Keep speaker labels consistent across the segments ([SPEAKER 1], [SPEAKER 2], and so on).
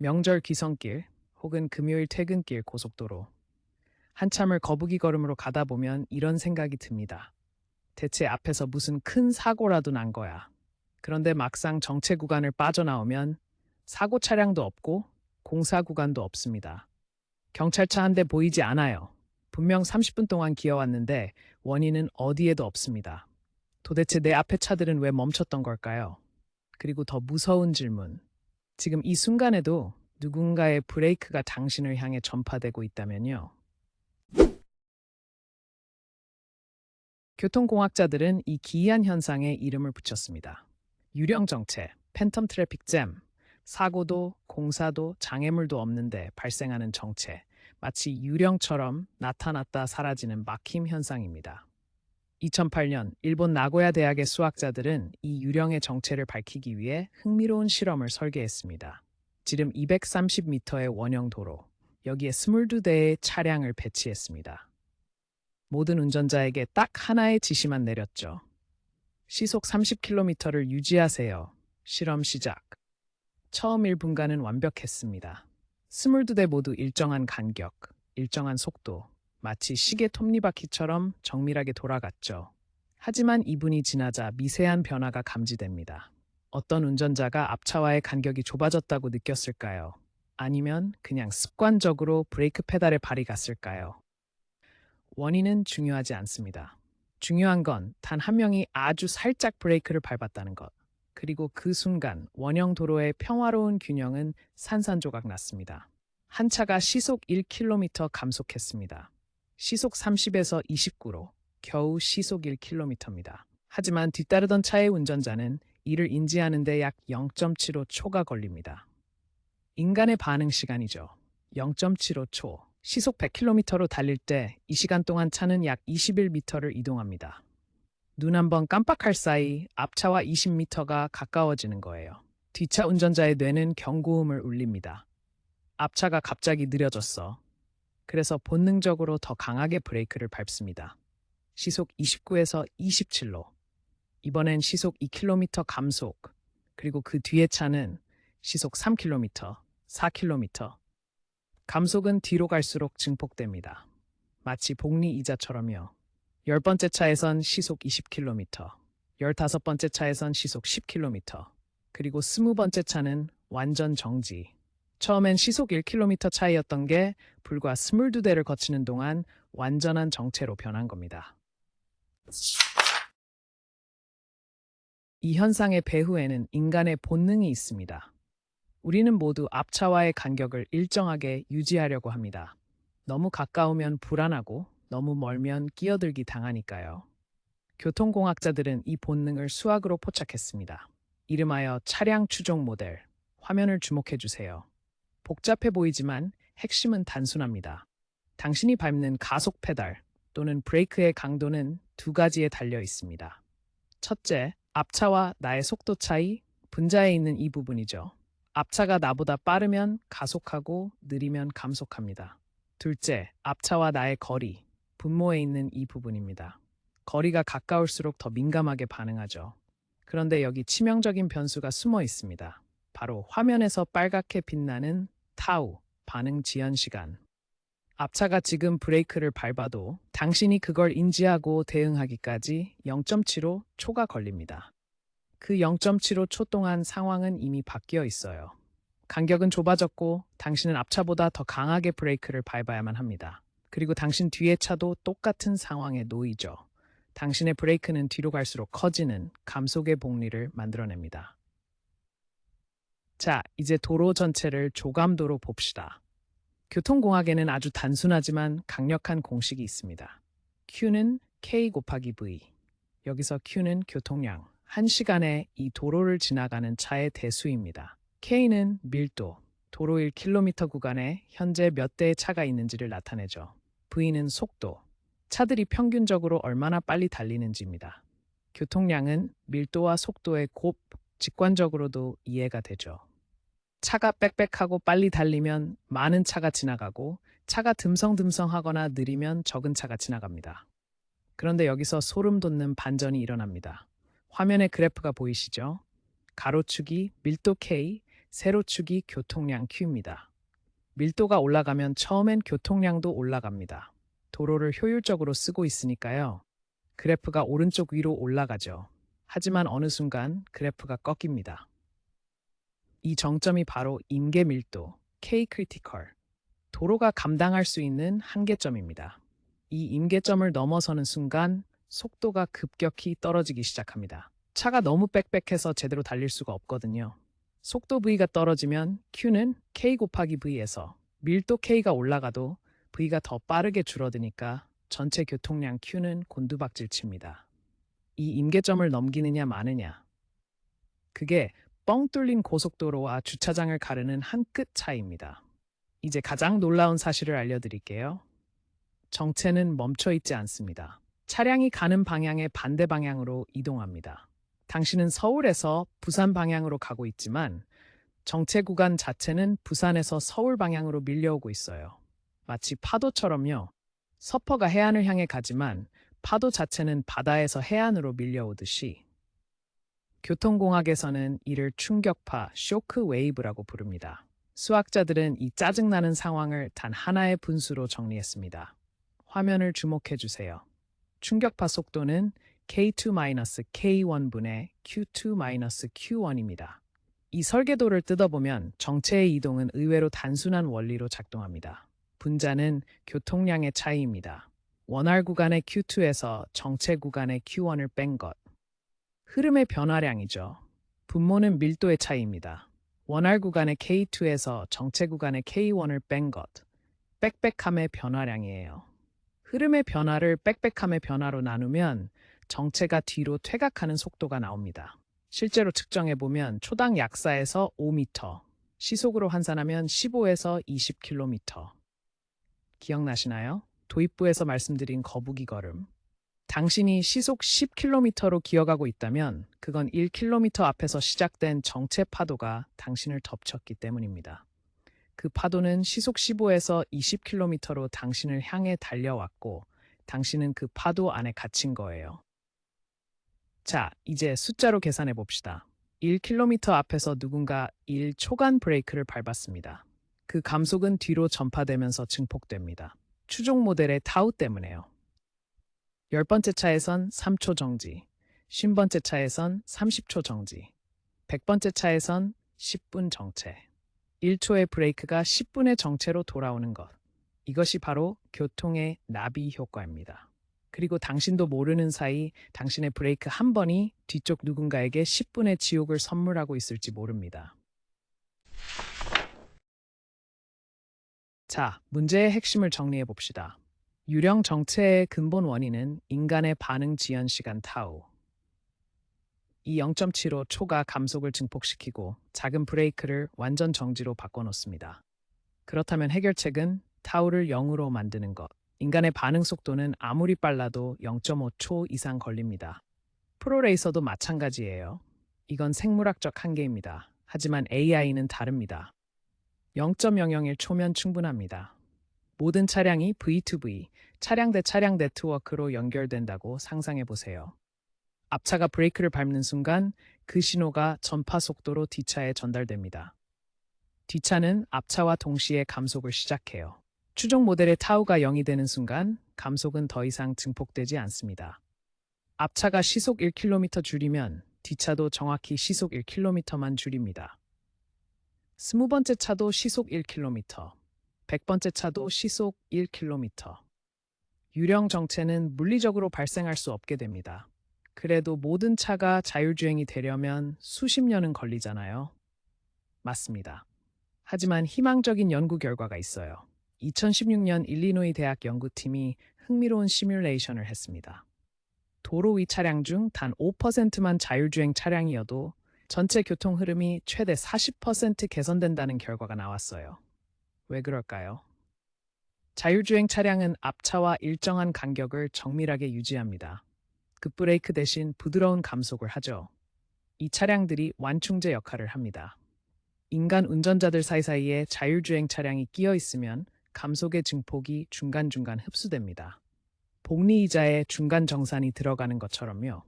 [SPEAKER 1] 명절 귀성길 혹은 금요일 퇴근길 고속도로. 한참을 거북이 걸음으로 가다 보면 이런 생각이 듭니다. 대체 앞에서 무슨 큰 사고라도 난 거야. 그런데 막상 정체 구간을 빠져나오면 사고 차량도 없고 공사 구간도 없습니다. 경찰차 한 대 보이지 않아요. 분명 30분 동안 기어왔는데 원인은 어디에도 없습니다. 도대체 내 앞에 차들은 왜 멈췄던 걸까요? 그리고 더 무서운 질문. 지금 이 순간에도 누군가의 브레이크가 당신을 향해 전파되고 있다면요. 교통공학자들은 이 기이한 현상에 이름을 붙였습니다. 유령 정체, 팬텀 트래픽 잼, 사고도 공사도 장애물도 없는데 발생하는 정체, 마치 유령처럼 나타났다 사라지는 막힘 현상입니다. 2008년 일본 나고야 대학의 수학자들은 이 유령의 정체를 밝히기 위해 흥미로운 실험을 설계했습니다. 지름 230m의 원형 도로, 여기에 22대의 차량을 배치했습니다. 모든 운전자에게 딱 하나의 지시만 내렸죠. 시속 30km를 유지하세요. 실험 시작. 처음 1분간은 완벽했습니다. 22대 모두 일정한 간격, 일정한 속도, 마치 시계 톱니바퀴처럼 정밀하게 돌아갔죠. 하지만 2분이 지나자 미세한 변화가 감지됩니다. 어떤 운전자가 앞차와의 간격이 좁아졌다고 느꼈을까요? 아니면 그냥 습관적으로 브레이크 페달에 발이 갔을까요? 원인은 중요하지 않습니다. 중요한 건 단 한 명이 아주 살짝 브레이크를 밟았다는 것. 그리고 그 순간 원형 도로의 평화로운 균형은 산산조각 났습니다. 한 차가 시속 1km 감속했습니다. 시속 30에서 29로 겨우 시속 1km입니다. 하지만 뒤따르던 차의 운전자는 이를 인지하는데 약 0.75초가 걸립니다. 인간의 반응 시간이죠. 0.75초. 시속 100km로 달릴 때 이 시간 동안 차는 약 21m를 이동합니다. 눈 한 번 깜빡할 사이 앞차와 20m가 가까워지는 거예요. 뒷차 운전자의 뇌는 경고음을 울립니다. 앞차가 갑자기 느려졌어. 그래서 본능적으로 더 강하게 브레이크를 밟습니다. 시속 29에서 27로. 이번엔 시속 2km 감속. 그리고 그 뒤의 차는 시속 3km, 4km. 감속은 뒤로 갈수록 증폭됩니다. 마치 복리 이자처럼요. 10번째 차에선 시속 20km, 15번째 차에선 시속 10km, 그리고 20번째 차는 완전 정지. 처음엔 시속 1km 차이였던 게 불과 22대를 거치는 동안 완전한 정체로 변한 겁니다. 이 현상의 배후에는 인간의 본능이 있습니다. 우리는 모두 앞차와의 간격을 일정하게 유지하려고 합니다. 너무 가까우면 불안하고 너무 멀면 끼어들기 당하니까요. 교통공학자들은 이 본능을 수학으로 포착했습니다. 이름하여 차량 추종 모델. 화면을 주목해 주세요. 복잡해 보이지만 핵심은 단순합니다. 당신이 밟는 가속 페달 또는 브레이크의 강도는 두 가지에 달려 있습니다. 첫째, 앞차와 나의 속도 차이, 분자에 있는 이 부분이죠. 앞차가 나보다 빠르면 가속하고 느리면 감속합니다. 둘째, 앞차와 나의 거리, 분모에 있는 이 부분입니다. 거리가 가까울수록 더 민감하게 반응하죠. 그런데 여기 치명적인 변수가 숨어 있습니다. 바로 화면에서 빨갛게 빛나는 타우, 반응 지연 시간. 앞차가 지금 브레이크를 밟아도 당신이 그걸 인지하고 대응하기까지 0.75초가 걸립니다. 그 0.75초 동안 상황은 이미 바뀌어 있어요. 간격은 좁아졌고 당신은 앞차보다 더 강하게 브레이크를 밟아야만 합니다. 그리고 당신 뒤의 차도 똑같은 상황에 놓이죠. 당신의 브레이크는 뒤로 갈수록 커지는 감속의 복리를 만들어냅니다. 자, 이제 도로 전체를 조감도로 봅시다. 교통공학에는 아주 단순하지만 강력한 공식이 있습니다. Q는 K 곱하기 V. 여기서 Q는 교통량, 1시간에 이 도로를 지나가는 차의 대수입니다. K는 밀도, 도로 1km 구간에 현재 몇 대의 차가 있는지를 나타내죠. V는 속도, 차들이 평균적으로 얼마나 빨리 달리는지입니다. 교통량은 밀도와 속도의 곱, 직관적으로도 이해가 되죠. 차가 빽빽하고 빨리 달리면 많은 차가 지나가고 차가 듬성듬성하거나 느리면 적은 차가 지나갑니다. 그런데 여기서 소름 돋는 반전이 일어납니다. 화면에 그래프가 보이시죠? 가로축이 밀도 K, 세로축이 교통량 Q입니다. 밀도가 올라가면 처음엔 교통량도 올라갑니다. 도로를 효율적으로 쓰고 있으니까요. 그래프가 오른쪽 위로 올라가죠. 하지만 어느 순간 그래프가 꺾입니다. 이 정점이 바로 임계 밀도, K 크리티컬, 도로가 감당할 수 있는 한계점입니다. 이 임계점을 넘어서는 순간 속도가 급격히 떨어지기 시작합니다. 차가 너무 빽빽해서 제대로 달릴 수가 없거든요. 속도 V가 떨어지면 Q는 K 곱하기 V에서 밀도 K가 올라가도 V가 더 빠르게 줄어드니까 전체 교통량 Q는 곤두박질 칩니다. 이 임계점을 넘기느냐 마느냐. 그게 뻥 뚫린 고속도로와 주차장을 가르는 한 끗 차이입니다. 이제 가장 놀라운 사실을 알려드릴게요. 정체는 멈춰 있지 않습니다. 차량이 가는 방향의 반대 방향으로 이동합니다. 당신은 서울에서 부산 방향으로 가고 있지만 정체 구간 자체는 부산에서 서울 방향으로 밀려오고 있어요. 마치 파도처럼요. 서퍼가 해안을 향해 가지만 파도 자체는 바다에서 해안으로 밀려오듯이 교통공학에서는 이를 충격파, 쇼크 웨이브라고 부릅니다. 수학자들은 이 짜증나는 상황을 단 하나의 분수로 정리했습니다. 화면을 주목해 주세요. 충격파 속도는 K2-K1분의 Q2-Q1입니다. 이 설계도를 뜯어보면 정체의 이동은 의외로 단순한 원리로 작동합니다. 분자는 교통량의 차이입니다. 원활 구간의 Q2에서 정체 구간의 Q1을 뺀 것. 흐름의 변화량이죠. 분모는 밀도의 차이입니다. 원활 구간의 K2에서 정체 구간의 K1을 뺀 것. 빽빽함의 변화량이에요. 흐름의 변화를 빽빽함의 변화로 나누면 정체가 뒤로 퇴각하는 속도가 나옵니다. 실제로 측정해보면 초당 약 4에서 5m, 시속으로 환산하면 15에서 20km. 기억나시나요? 도입부에서 말씀드린 거북이 걸음. 당신이 시속 10km로 기어가고 있다면 그건 1km 앞에서 시작된 정체 파도가 당신을 덮쳤기 때문입니다. 그 파도는 시속 15에서 20km로 당신을 향해 달려왔고 당신은 그 파도 안에 갇힌 거예요. 자, 이제 숫자로 계산해 봅시다. 1km 앞에서 누군가 1초간 브레이크를 밟았습니다. 그 감속은 뒤로 전파되면서 증폭됩니다. 추종 모델의 타우 때문에요. 10번째 차에선 3초 정지, 50번째 차에선 30초 정지, 100번째 차에선 10분 정체. 1초의 브레이크가 10분의 정체로 돌아오는 것. 이것이 바로 교통의 나비 효과입니다. 그리고 당신도 모르는 사이 당신의 브레이크 한 번이 뒤쪽 누군가에게 10분의 지옥을 선물하고 있을지 모릅니다. 자, 문제의 핵심을 정리해 봅시다. 유령 정체의 근본 원인은 인간의 반응 지연 시간 타우. 이 0.75초가 감속을 증폭시키고 작은 브레이크를 완전 정지로 바꿔놓습니다. 그렇다면 해결책은 타우를 0으로 만드는 것. 인간의 반응 속도는 아무리 빨라도 0.5초 이상 걸립니다. 프로레이서도 마찬가지예요. 이건 생물학적 한계입니다. 하지만 AI는 다릅니다. 0.001초면 충분합니다. 모든 차량이 V2V, 차량 대 차량 네트워크로 연결된다고 상상해 보세요. 앞차가 브레이크를 밟는 순간 그 신호가 전파 속도로 뒷차에 전달됩니다. 뒷차는 앞차와 동시에 감속을 시작해요. 추종 모델의 타우가 0이 되는 순간 감속은 더 이상 증폭되지 않습니다. 앞차가 시속 1km 줄이면 뒷차도 정확히 시속 1km만 줄입니다. 20번째 차도 시속 1km, 100번째 차도 시속 1km. 유령 정체는 물리적으로 발생할 수 없게 됩니다. 그래도 모든 차가 자율주행이 되려면 수십 년은 걸리잖아요. 맞습니다. 하지만 희망적인 연구 결과가 있어요. 2016년 일리노이 대학 연구팀이 흥미로운 시뮬레이션을 했습니다. 도로 위 차량 중 단 5%만 자율주행 차량이어도 전체 교통 흐름이 최대 40% 개선된다는 결과가 나왔어요. 왜 그럴까요? 자율주행 차량은 앞차와 일정한 간격을 정밀하게 유지합니다. 급브레이크 대신 부드러운 감속을 하죠. 이 차량들이 완충제 역할을 합니다. 인간 운전자들 사이사이에 자율주행 차량이 끼어 있으면 감속의 증폭이 중간중간 흡수됩니다. 복리의자에 중간 정산이 들어가는 것처럼요.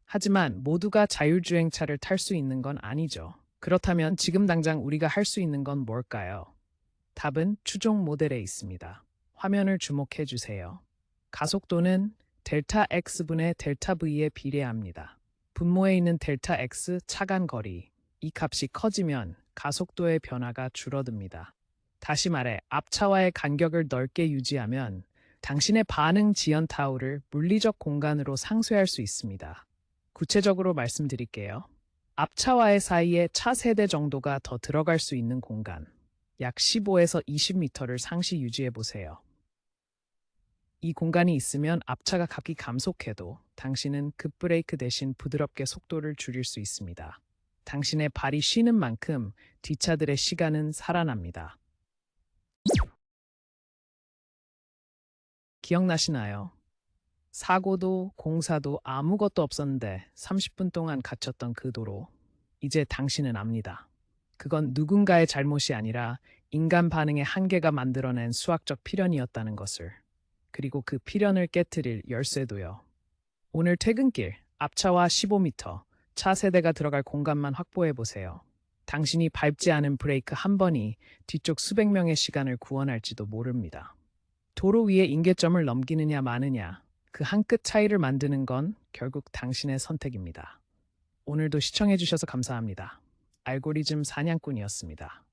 [SPEAKER 1] 하지만 모두가 자율주행차를 탈 수 있는 건 아니죠. 그렇다면 지금 당장 우리가 할 수 있는 건 뭘까요? 답은 추종 모델에 있습니다. 화면을 주목해 주세요. 가속도는 델타 X분의 델타 V에 비례합니다. 분모에 있는 델타 X 차간 거리, 이 값이 커지면 가속도의 변화가 줄어듭니다. 다시 말해 앞차와의 간격을 넓게 유지하면 당신의 반응 지연 타우를 물리적 공간으로 상쇄할 수 있습니다. 구체적으로 말씀드릴게요. 앞차와의 사이에 차 세대 정도가 더 들어갈 수 있는 공간, 약 15에서 20m를 상시 유지해 보세요. 이 공간이 있으면 앞차가 각기 감속해도 당신은 급브레이크 대신 부드럽게 속도를 줄일 수 있습니다. 당신의 발이 쉬는 만큼 뒷차들의 시간은 살아납니다. 기억나시나요? 사고도 공사도 아무것도 없었는데 30분 동안 갇혔던 그 도로. 이제 당신은 압니다. 그건 누군가의 잘못이 아니라 인간 반응의 한계가 만들어낸 수학적 필연이었다는 것을. 그리고 그 필연을 깨트릴 열쇠도요. 오늘 퇴근길 앞차와 15m 차 세대가 들어갈 공간만 확보해 보세요. 당신이 밟지 않은 브레이크 한 번이 뒤쪽 수백 명의 시간을 구원할지도 모릅니다. 도로 위에 임계점을 넘기느냐 마느냐, 그 한 끗 차이를 만드는 건 결국 당신의 선택입니다. 오늘도 시청해 주셔서 감사합니다. 알고리즘 사냥꾼이었습니다.